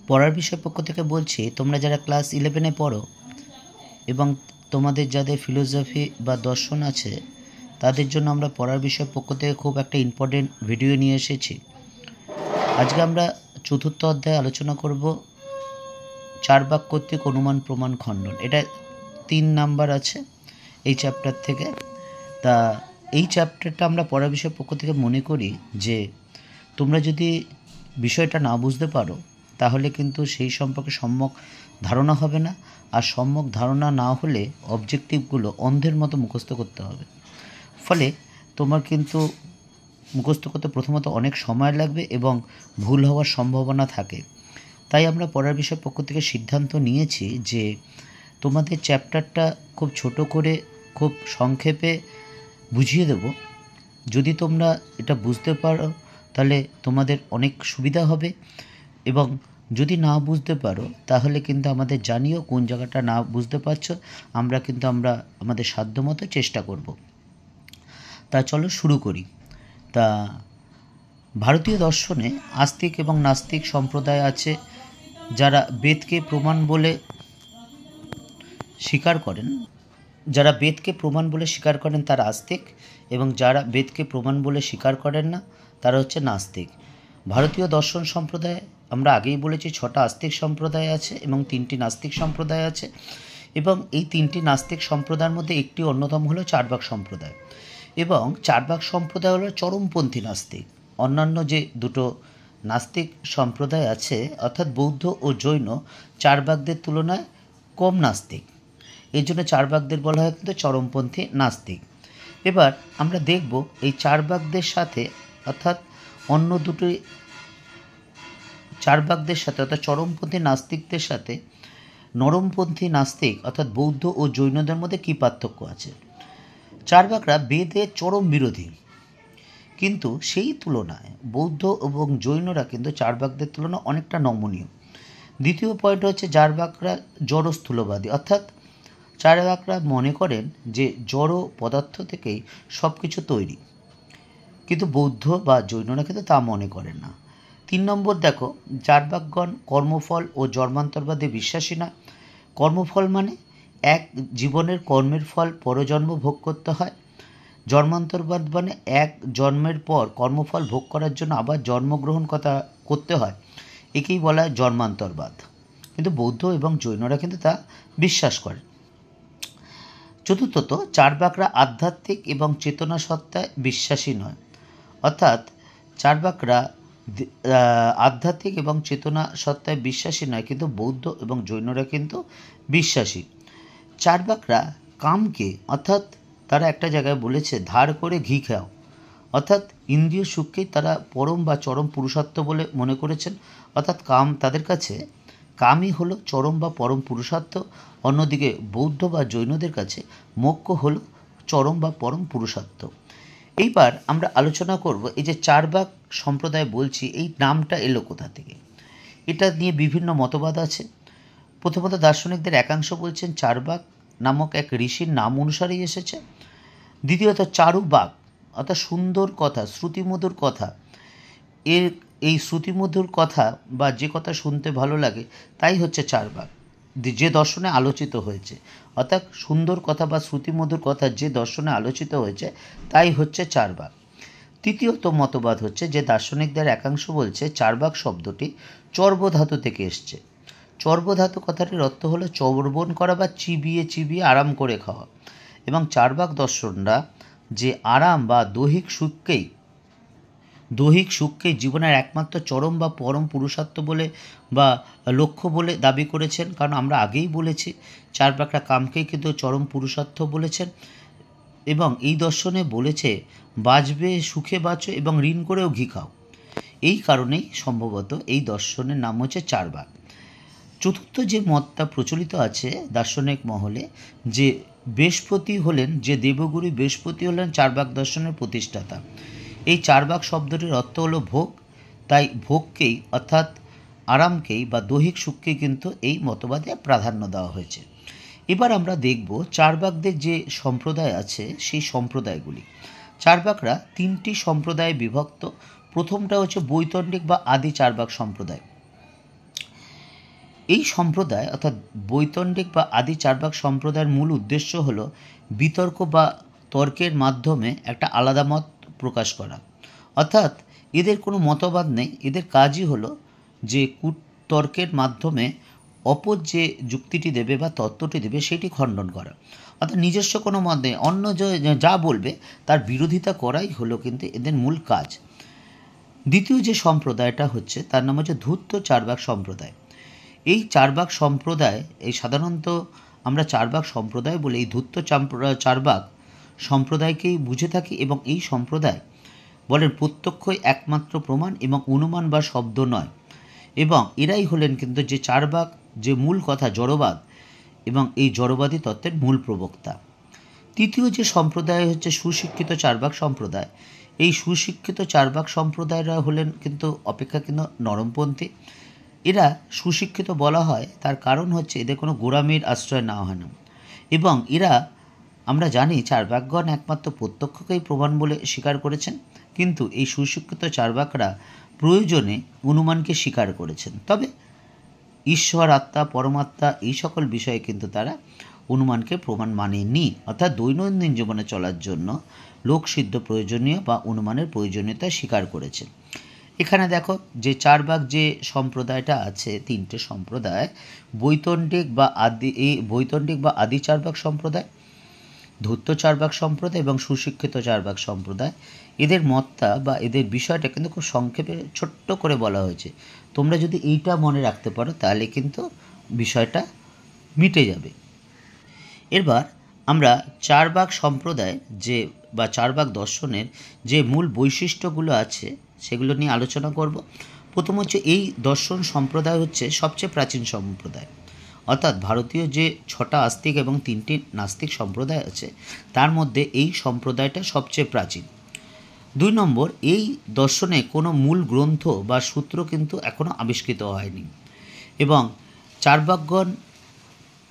পড়ার বিষয় পক্ষ থেকে বলছি, তোমরা যারা ক্লাস 11-এ পড়ো এবং তোমাদের যাদের ফিলোসফি বা দর্শন আছে তাদের জন্য আমরা পড়ার বিষয় পক্ষ থেকে খুব একটা ইম্পর্টেন্ট ভিডিও নিয়ে এসেছি। আজকে আমরা চতুর্থ অধ্যায়ে আলোচনা করব চার বাক কর্তৃক অনুমান প্রমাণ খণ্ডন। এটা 3 নাম্বার আছে এই চ্যাপ্টার থেকে। তা এই চ্যাপ্টারটা আমরা পড়ার বিষয় পক্ষ থেকে মনে করি যে তোমরা যদি বিষয়টা না বুঝতে পারো তাহলে কিন্তু সেই সম্পর্কে সম্যক ধারণা হবে না, আর সম্যক ধারণা না হলে অবজেক্টিভগুলো অন্ধের মতো মুখস্থ করতে হবে। ফলে তোমার কিন্তু মুখস্থ করতে প্রথমত অনেক সময় লাগবে এবং ভুল হওয়ার সম্ভাবনা থাকে। তাই আমরা পড়ার বিষয় পক্ষ থেকে সিদ্ধান্ত নিয়েছি যে তোমাদের চ্যাপ্টারটা খুব ছোট করে খুব সংক্ষেপে বুঝিয়ে দেব। যদি তোমরা এটা বুঝতে পারো তাহলে তোমাদের অনেক সুবিধা হবে, এবং যদি না বুঝতে পারো তাহলে কিন্তু আমাদের জানিও কোন জায়গাটা না বুঝতে পারছো। আমরা আমাদের সাধ্যমতো চেষ্টা করব। তা চলো শুরু করি। তা ভারতীয় দর্শনে আস্তিক এবং নাস্তিক সম্প্রদায় আছে। যারা বেদকে প্রমাণ বলে স্বীকার করেন তারা আস্তিক, এবং যারা বেদকে প্রমাণ বলে স্বীকার করেন না তারা হচ্ছে নাস্তিক। ভারতীয় দর্শন সম্প্রদায় আমরা আগেই বলেছি 6টা আস্তিক সম্প্রদায় আছে এবং 3টি নাস্তিক সম্প্রদায় আছে, এবং এই 3টি নাস্তিক সম্প্রদায়ের মধ্যে একটি অন্যতম হলো চারবাক সম্প্রদায়। এবং চারবাক সম্প্রদায় হলো চরমপন্থী নাস্তিক। অন্যান্য যে দুটো নাস্তিক সম্প্রদায় আছে অর্থাৎ বৌদ্ধ ও জৈন চারবাকদের তুলনায় কম নাস্তিক, এই জন্য চারবাকদের বলা হয় কিন্তু চরমপন্থী নাস্তিক। এবার আমরা দেখব এই চারবাকদের সাথে অর্থাৎ অন্য দুটি চারবাকদের সাথে অর্থাৎ চরমপন্থী নাস্তিকদের সাথে নরমপন্থী নাস্তিক অর্থাৎ বৌদ্ধ ও জৈনদের মধ্যে কী পার্থক্য আছে। চারবাকরা বেদের চরম বিরোধী, কিন্তু সেই তুলনায় বৌদ্ধ এবং জৈনরা কিন্তু চারবাকদের তুলনায় অনেকটা নমনীয়। দ্বিতীয় পয়েন্ট হচ্ছে চারবাকরা জড়স্থূলবাদী, অর্থাৎ চারবাকরা মনে করেন যে জড় পদার্থ থেকেই সব কিছু তৈরি, কিন্তু বৌদ্ধ বা জৈনরা কিন্তু তা মনে করেন না। 3 নম্বর দেখো, চারবাকগণ কর্মফল ও জন্মান্তরবাদে বিশ্বাসী না। কর্মফল মানে এক জীবনের কর্মের ফল পরজন্ম ভোগ করতে হয়। জন্মান্তরবাদ মানে এক জন্মের পর কর্মফল ভোগ করার জন্য আবার জন্মগ্রহণ করতে হয়, একেই বলা হয় জন্মান্তরবাদ। কিন্তু বৌদ্ধ এবং জৈনরা কিন্তু তা বিশ্বাস করে। চতুর্থত, চারবাকরা আধ্যাত্মিক এবং চেতনা সত্তায় বিশ্বাসী নয়, অর্থাৎ চারবাকরা আধ্যাত্মিক এবং চেতনা সত্তায় বিশ্বাসী নয়, কিন্তু বৌদ্ধ এবং জৈনরা কিন্তু বিশ্বাসী। চারবাকরা কামকে অর্থাৎ তারা একটা জায়গায় বলেছে ধার করে ঘি খাও, অর্থাৎ ইন্দ্রিয় সুখকেই তারা পরম বা চরম পুরুষার্থ বলে মনে করেছেন। অর্থাৎ কাম তাদের কাছে কামই হলো চরম বা পরম পুরুষার্থ। অন্যদিকে বৌদ্ধ বা জৈনদের কাছে মোক্ষ হলো চরম বা পরম পুরুষার্থ। এইবার আমরা আলোচনা করব এই যে চারবাক সম্প্রদায় বলছি, এই নামটা এলো কোথা থেকে। এটা নিয়ে বিভিন্ন মতবাদ আছে। প্রথমত দার্শনিকদের একাংশ বলছেন চারবাক নামক এক ঋষির নাম অনুসারেই এসেছে। দ্বিতীয়ত চারুবাক অর্থাৎ সুন্দর কথা, শ্রুতিমধুর কথা, এই শ্রুতিমধুর কথা বা যে কথা শুনতে ভালো লাগে তাই হচ্ছে চারবাক, যে দর্শনে আলোচিত হয়েছে। অর্থাৎ সুন্দর কথা বা শ্রুতিমধুর কথা যে দর্শনে আলোচিত হয়েছে তাই হচ্ছে চারবাক। তৃতীয়ত মতবাদ হচ্ছে যে দার্শনিকদের একাংশ বলছে চারবাক শব্দটি চর্ব ধাতু থেকে এসছে। চর্ব ধাতু কথাটির অর্থ হলো চর্বণ করা বা চিবিয়ে চিবিয়ে আরাম করে খাওয়া, এবং চারবাক দর্শনরা যে আরাম বা দৈহিক সুখকেই জীবনের একমাত্র চরম বা পরম পুরুষার্থ বলে বা লক্ষ্য বলে দাবি করেছেন। কারণ আমরা আগেই বলেছি চারবাকরা কামকেই কিন্তু চরম পুরুষার্থ বলেছেন, এবং এই দর্শনে বলেছে বাঁচবে সুখে বাঁচো এবং ঋণ করেও ঘি খাও। এই কারণেই সম্ভবত এই দর্শনের নাম হচ্ছে চারবাক। চতুর্থ যে মতটা প্রচলিত আছে দার্শনিক মহলে, যে দেবগুরু বৃহস্পতি হলেন চারবাক দর্শনের প্রতিষ্ঠাতা। এই চারবাক শব্দটির অর্থ হলো ভোগ, তাই ভোগকেই অর্থাৎ আরামকেই বা দৈহিক সুখকেই কিন্তু এই মতবাদে প্রাধান্য দেওয়া হয়েছে। এবার আমরা দেখব চারবাকদের যে সম্প্রদায় আছে সেই সম্প্রদায়গুলি। চারবাকরা 3টি সম্প্রদায়ে বিভক্ত। প্রথমটা হচ্ছে বৈতন্ডিক বা আদি চারবাক সম্প্রদায়। এই সম্প্রদায় অর্থাৎ বৈতণ্ডিক বা আদি চার্বাক সম্প্রদায়ের মূল উদ্দেশ্য হল বিতর্ক বা তর্কের মাধ্যমে একটা আলাদা মত প্রকাশ করা। অর্থাৎ এদের কোনো মতবাদ নেই, এদের কাজই হলো যে কুতর্কের মাধ্যমে অপর যে যুক্তিটি দেবে বা তত্ত্বটি দেবে সেটি খণ্ডন করা। অর্থাৎ নিজস্ব কোনো মত নেই, অন্য যা বলবে তার বিরোধিতা করাই হলো কিন্তু এদের মূল কাজ। দ্বিতীয় যে সম্প্রদায়টা হচ্ছে তার নাম হচ্ছে ধূর্ত চার্বাক সম্প্রদায়। এই চার্বাক সম্প্রদায়, এই সাধারণত আমরা চার্বাক সম্প্রদায় বলে এই ধূর্ত চার্বাক সম্প্রদায়কেই বুঝে থাকি, এবং এই সম্প্রদায় বলেন প্রত্যক্ষই একমাত্র প্রমাণ এবং অনুমান বা শব্দ নয়, এবং এরাই হলেন কিন্তু যে চার্বাক যে মূল কথা জড়বাদ এবং এই জড়বাদী তত্ত্বের মূল প্রবক্তা। তৃতীয় যে সম্প্রদায় হচ্ছে সুশিক্ষিত চার্বাক সম্প্রদায়। এই সুশিক্ষিত চার্বাক সম্প্রদায়রা হলেন কিন্তু অপেক্ষাকৃত নরমপন্থী। এরা সুশিক্ষিত বলা হয় তার কারণ হচ্ছে এদের কোনো গোঁড়ামির আশ্রয় নেওয়া হয় না, এবং এরা আমরা জানি চার্বাকগণ একমাত্র প্রত্যক্ষকেই প্রমাণ বলে স্বীকার করেছেন, কিন্তু এই সুশিক্ষিত চার্বাকরা প্রয়োজনে অনুমানকে স্বীকার করেছেন। তবে ঈশ্বর, আত্মা, পরমাত্মা এই সকল বিষয়ে কিন্তু তারা অনুমানকে প্রমাণ মানেনি। অর্থাৎ দৈনন্দিন জীবনে চলার জন্য লোকসিদ্ধ প্রয়োজনীয় বা অনুমানের প্রয়োজনীয়তা স্বীকার করেছে। এখানে দেখো যে চার্বাক যে সম্প্রদায়টা আছে, তিনটে সম্প্রদায়, বৈতণ্ডিক বা আদি চার্বাক সম্প্রদায়, ধূর্ত চার্বাক সম্প্রদায় এবং সুশিক্ষিত চার্বাক সম্প্রদায়। এদের মতটা বা এদের বিষয়টা কিন্তু খুব সংক্ষেপে ছোট্ট করে বলা হয়েছে। তোমরা যদি এইটা মনে রাখতে পারো তাহলে কিন্তু বিষয়টা মিটে যাবে। এবার আমরা চার্বাক সম্প্রদায় যে বা চার্বাক দর্শনের যে মূল বৈশিষ্ট্যগুলো আছে সেগুলো নিয়ে আলোচনা করব। প্রথম হচ্ছে এই দর্শন সম্প্রদায় হচ্ছে সবচেয়ে প্রাচীন সম্প্রদায়। অর্থাৎ ভারতীয় যে 6টা আস্তিক এবং 3টি নাস্তিক সম্প্রদায় আছে তার মধ্যে এই সম্প্রদায়টা সবচেয়ে প্রাচীন। 2 নম্বর, এই দর্শনে কোনো মূল গ্রন্থ বা সূত্র কিন্তু এখনও আবিষ্কৃত হয়নি, এবং চার্বাকগণ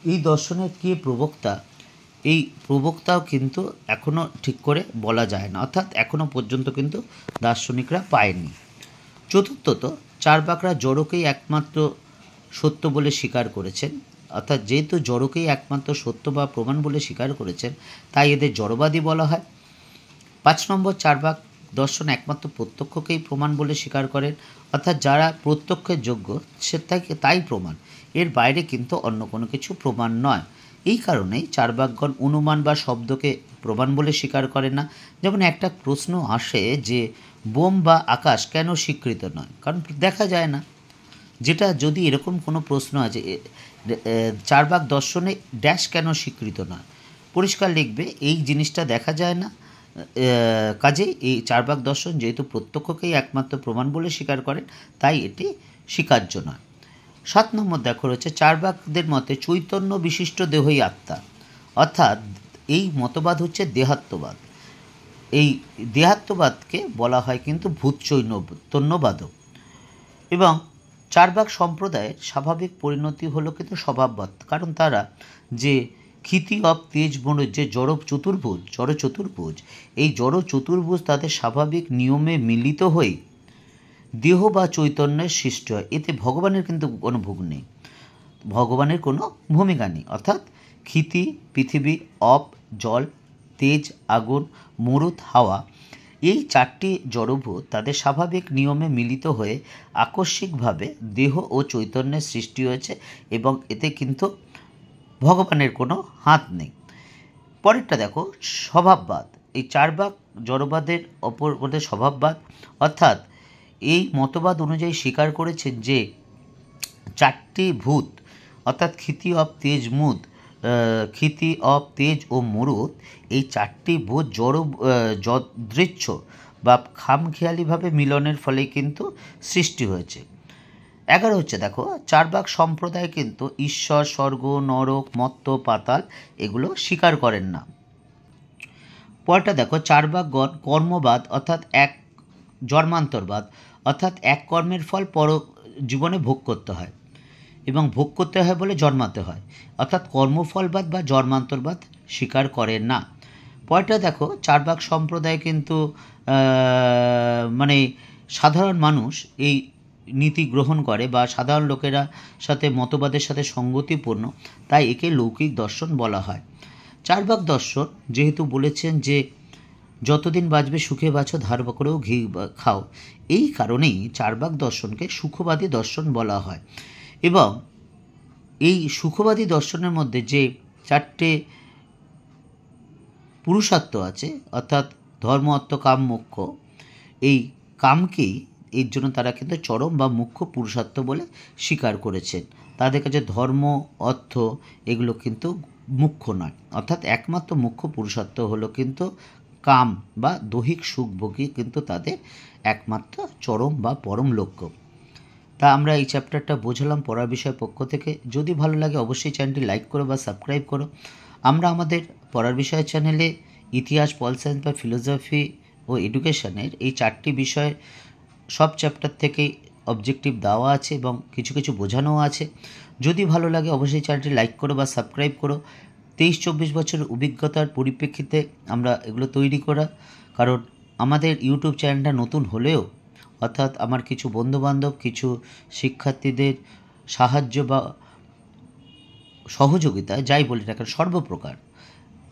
এই দর্শনের কে প্রবক্তা, এই প্রবক্তাও কিন্তু এখনও ঠিক করে বলা যায় না, অর্থাৎ এখনও পর্যন্ত কিন্তু দার্শনিকরা পায়নি। চতুর্থত, চার্বাকরা জড়কেই একমাত্র সত্য বলে স্বীকার করেছেন। অর্থাৎ যেহেতু জড়কেই একমাত্র সত্য বা প্রমাণ বলে স্বীকার করেছেন তাই এদের জড়বাদী বলা হয়। 5 নম্বর, চার্বাক দর্শন একমাত্র প্রত্যক্ষকেই প্রমাণ বলে স্বীকার করেন। অর্থাৎ যারা প্রত্যক্ষের যোগ্য সে তাই প্রমাণ, এর বাইরে কিন্তু অন্য কোনো কিছু প্রমাণ নয়। এই কারণেই চার্বাকগণ অনুমান বা শব্দকে প্রমাণ বলে স্বীকার করেন না। যেমন একটা প্রশ্ন আসে যে বোম বা আকাশ কেন স্বীকৃত নয়, কারণ দেখা যায় না। যেটা যদি এরকম কোনো প্রশ্ন আছে চার্বাক দর্শনে ড্যাশ কেন স্বীকৃত নয়, পরিষ্কার লিখবে এই জিনিসটা দেখা যায় না, কাজেই এই চার্বাক দর্শন যেহেতু প্রত্যক্ষকেই একমাত্র প্রমাণ বলে স্বীকার করেন তাই এটি স্বীকার্য নয়। 7 নম্বর দেখো রয়েছে চার্বাকদের মতে চৈতন্য বিশিষ্ট দেহই আত্মা। অর্থাৎ এই মতবাদ হচ্ছে দেহাত্মবাদ। এই দেহাত্মবাদকে বলা হয় কিন্তু ভূত চৈতন্যবাদও। এবং চার্বাক সম্প্রদায়ের স্বাভাবিক পরিণতি হলো কিন্তু স্বভাববাদ, কারণ তারা যে ক্ষিতি অব তেজ মনের যে জড় চতুর্ভুজ এই জড় চতুর্ভুজ তাদের স্বাভাবিক নিয়মে মিলিত হয়ে দেহ বা চৈতন্যের সৃষ্টি হয়। এতে ভগবানের কিন্তু কোনো ভোগ নেই, ভগবানের কোনো ভূমিকা নেই। অর্থাৎ ক্ষিতি পৃথিবী, অপ জল, তেজ আগুন, মরুত হাওয়া, এই 4টি জড়ভূত তাদের স্বাভাবিক নিয়মে মিলিত হয়ে আকস্মিকভাবে দেহ ও চৈতন্যের সৃষ্টি হয়েছে, এবং এতে কিন্তু ভগবানের কোনো হাত নেই। পরেরটা দেখো স্বভাববাদ। এই চার্বাক জড়বাদের অপর স্বভাববাদ, অর্থাৎ এই মতবাদ অনুযায়ী স্বীকার করেছেন যে 4টি ভূত অর্থাৎ ক্ষিতি অব তেজ ও মরুত, এই 4টি ভূত যদৃচ্ছ বা খামখেয়ালিভাবে মিলনের ফলে কিন্তু সৃষ্টি হয়েছে। 11 হচ্ছে দেখো চার্বাক সম্প্রদায় কিন্তু ঈশ্বর, স্বর্গ, নরক, মর্ত্য, পাতাল এগুলো স্বীকার করেন না। পরটা দেখো চার্বাকগণ কর্মবাদ অর্থাৎ এক জন্মান্তরবাদ, অর্থাৎ এক কর্মের ফল পর জীবনে ভোগ করতে হয় এবং ভোগ করতে হয় বলে জন্মাতে হয়, অর্থাৎ কর্মফলবাদ বা জন্মান্তরবাদ স্বীকার করেন না। পরটা দেখো চার্বাক সম্প্রদায় কিন্তু মানে সাধারণ মানুষ এই নীতি গ্রহণ করে বা সাধারণ লোকেরা সাথে মতবাদের সাথে সঙ্গতিপূর্ণ, তাই একে লৌকিক দর্শন বলা হয়। চার্বাক দর্শন যেহেতু বলেছেন যে যতদিন বাঁচবে সুখে বাঁচো, ধার করেও ঘি খাও, এই কারণেই চার্বাক দর্শনকে সুখবাদী দর্শন বলা হয়। এবং এই সুখবাদী দর্শনের মধ্যে যে 4টে পুরুষার্থ আছে, অর্থাৎ ধর্ম, অর্থ, কাম, মোক্ষ, এই কামকেই এর জন্য তারা কিন্তু চরম বা মুখ্য পুরুষার্থ বলে স্বীকার করেছেন। তাদের কাছে ধর্ম, অর্থ এগুলো কিন্তু মুখ্য নয়, অর্থাৎ একমাত্র মুখ্য পুরুষার্থ হলো কিন্তু কাম বা দৈহিক সুখভোগী কিন্তু তাদের একমাত্র চরম বা পরম লক্ষ্য। তা আমরা এই চ্যাপ্টারটা বোঝালাম পড়ার বিষয় পক্ষ থেকে। যদি ভালো লাগে অবশ্যই চ্যানেলটি লাইক করো বা সাবস্ক্রাইব করো। আমরা আমাদের পড়ার বিষয় চ্যানেলে ইতিহাস, পল সায়েন্স বা ফিলোসফি ও এডুকেশনের এই 4টি বিষয় সব চ্যাপ্টার থেকেই অবজেক্টিভ দেওয়া আছে এবং কিছু কিছু বোঝানোও আছে। যদি ভালো লাগে অবশ্যই চ্যানেলটি লাইক করো বা সাবস্ক্রাইব করো। 23-24 বছরের অভিজ্ঞতার পরিপ্রেক্ষিতে আমরা এগুলো তৈরি করা, কারণ আমাদের ইউটিউব চ্যানেলটা নতুন হলেও, অর্থাৎ আমার কিছু বন্ধুবান্ধব, কিছু শিক্ষার্থীদের সাহায্য বা সহযোগিতা যাই বলি না কেন, সর্বপ্রকার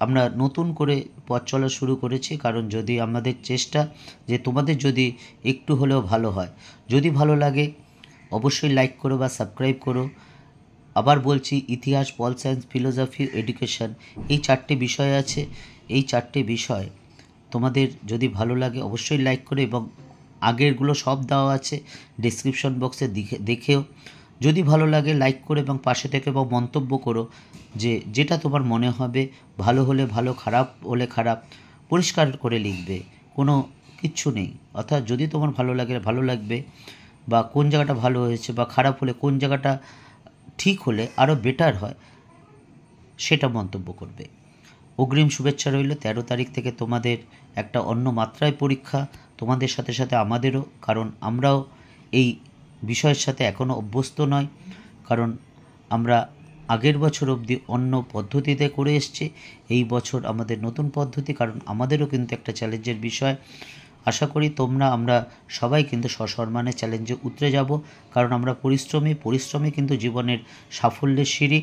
আমরা নতুন করে পথ চলা শুরু করেছি। কারণ যদি আমাদের চেষ্টা যে তোমাদের যদি একটু হলেও ভালো হয়, যদি ভালো লাগে অবশ্যই লাইক করো বা সাবস্ক্রাইব করো। আবার বলছি, ইতিহাস, পল সায়েন্স, ফিলোসফি, এডুকেশন এই 4টে বিষয় আছে। এই 4টে বিষয় তোমাদের যদি ভালো লাগে অবশ্যই লাইক করো, এবং আগেরগুলো সব দেওয়া আছে ডেসক্রিপশন বক্সে, দেখেও যদি ভালো লাগে লাইক করো এবং পাশে থেকে এবং মন্তব্য করো যে যেটা তোমার মনে হবে, ভালো হলে ভালো, খারাপ হলে খারাপ, পরিষ্কার করে লিখবে, কোনো কিচ্ছু নেই। অর্থাৎ যদি তোমার ভালো লাগে ভালো লাগবে, বা কোন জায়গাটা ভালো হয়েছে বা খারাপ হলে কোন জায়গাটা ঠিক হলে আরও বেটার হয় সেটা মন্তব্য করবে। অগ্রিম শুভেচ্ছা রইল। 13 তারিখ থেকে তোমাদের একটা অন্য মাত্রায় পরীক্ষা, তোমাদের সাথে সাথে আমাদেরও, কারণ আমরাও এই বিষয়ের সাথে এখনও অভ্যস্ত নয়। কারণ আমরা আগের বছর অবধি অন্য পদ্ধতিতে করে এসেছি, এই বছর আমাদের নতুন পদ্ধতি, কারণ আমাদেরও কিন্তু একটা চ্যালেঞ্জের বিষয়। আশা করি আমরা সবাই কিন্তু সসম্মানে চ্যালেঞ্জে উতরে যাব, কারণ আমরা পরিশ্রমী কিন্তু জীবনের সাফল্যের সিঁড়ি।